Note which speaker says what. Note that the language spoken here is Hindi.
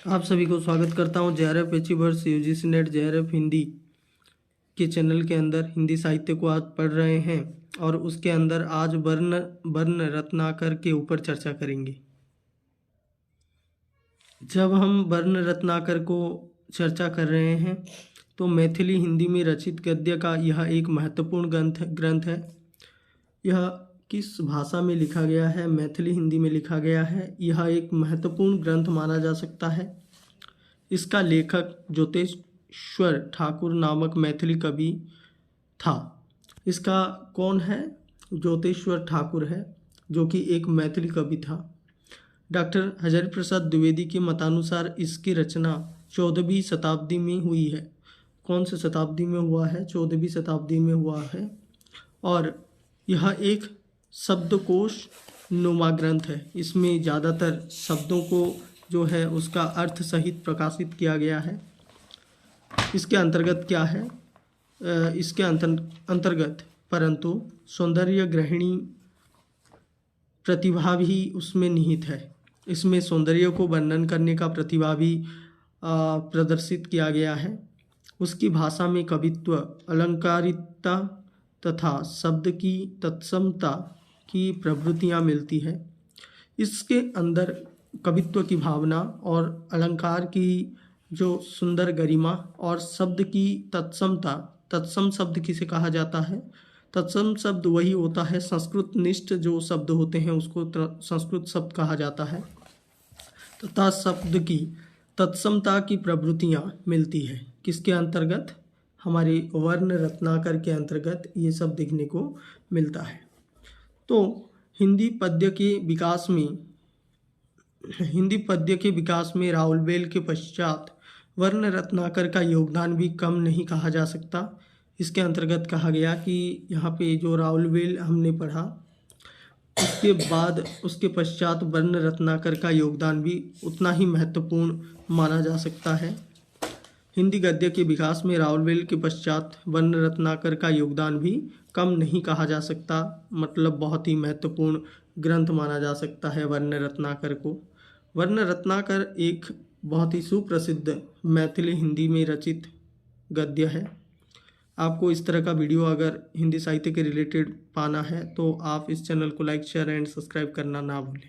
Speaker 1: आप सभी को स्वागत करता हूं JRF achievers UGC net JRF Hindi के चैनल के अंदर। हिंदी साहित्य को आज पढ़ रहे हैं और उसके अंदर आज वर्ण रत्नाकर के ऊपर चर्चा करेंगे। जब हम वर्ण रत्नाकर को चर्चा कर रहे हैं तो मैथिली हिंदी में रचित गद्य का यह एक महत्वपूर्ण ग्रंथ है। यह किस भाषा में लिखा गया है? मैथिली हिंदी में लिखा गया है। यह एक महत्वपूर्ण ग्रंथ माना जा सकता है। इसका लेखक ज्योतेश्वर ठाकुर नामक मैथिली कवि था। इसका कौन है? ज्योतेश्वर ठाकुर है, जो कि एक मैथिली कवि था। डॉक्टर हजारी प्रसाद द्विवेदी के मतानुसार इसकी रचना 14वीं शताब्दी में हुई है। कौन सी शताब्दी में हुआ है? 14वीं शताब्दी में हुआ है। और यह एक शब्दकोश नुमा ग्रंथ है। इसमें ज़्यादातर शब्दों को जो है उसका अर्थ सहित प्रकाशित किया गया है। इसके अंतर्गत क्या है? इसके अंतर्गत परंतु सौंदर्य ग्रहिणी प्रतिभा भी उसमें निहित है। इसमें सौंदर्य को वर्णन करने का प्रतिभा भी प्रदर्शित किया गया है। उसकी भाषा में कवित्व, अलंकारिकता तथा शब्द की तत्समता की प्रवृत्तियाँ मिलती है। इसके अंदर कवित्व की भावना और अलंकार की जो सुंदर गरिमा और शब्द की तत्समता। तत्सम शब्द किसे कहा जाता है? तत्सम शब्द वही होता है, संस्कृत निष्ठ जो शब्द होते हैं उसको संस्कृत शब्द कहा जाता है। तथा शब्द की तत्समता की प्रवृत्तियाँ मिलती है। किसके अंतर्गत? हमारे वर्ण रत्नाकर के अंतर्गत ये सब देखने को मिलता है। तो हिंदी पद्य के विकास में राउलवेल के पश्चात वर्ण रत्नाकर का योगदान भी कम नहीं कहा जा सकता। इसके अंतर्गत कहा गया कि यहाँ पे जो राउलवेल हमने पढ़ा उसके बाद उसके पश्चात वर्ण रत्नाकर का योगदान भी उतना ही महत्वपूर्ण माना जा सकता है। हिंदी गद्य के विकास में राउलवेल के पश्चात वर्ण रत्नाकर का योगदान भी कम नहीं कहा जा सकता। मतलब बहुत ही महत्वपूर्ण ग्रंथ माना जा सकता है वर्ण रत्नाकर को। वर्ण रत्नाकर एक बहुत ही सुप्रसिद्ध मैथिली हिंदी में रचित गद्य है। आपको इस तरह का वीडियो अगर हिंदी साहित्य के रिलेटेड पाना है तो आप इस चैनल को लाइक, शेयर एंड सब्सक्राइब करना ना भूलें।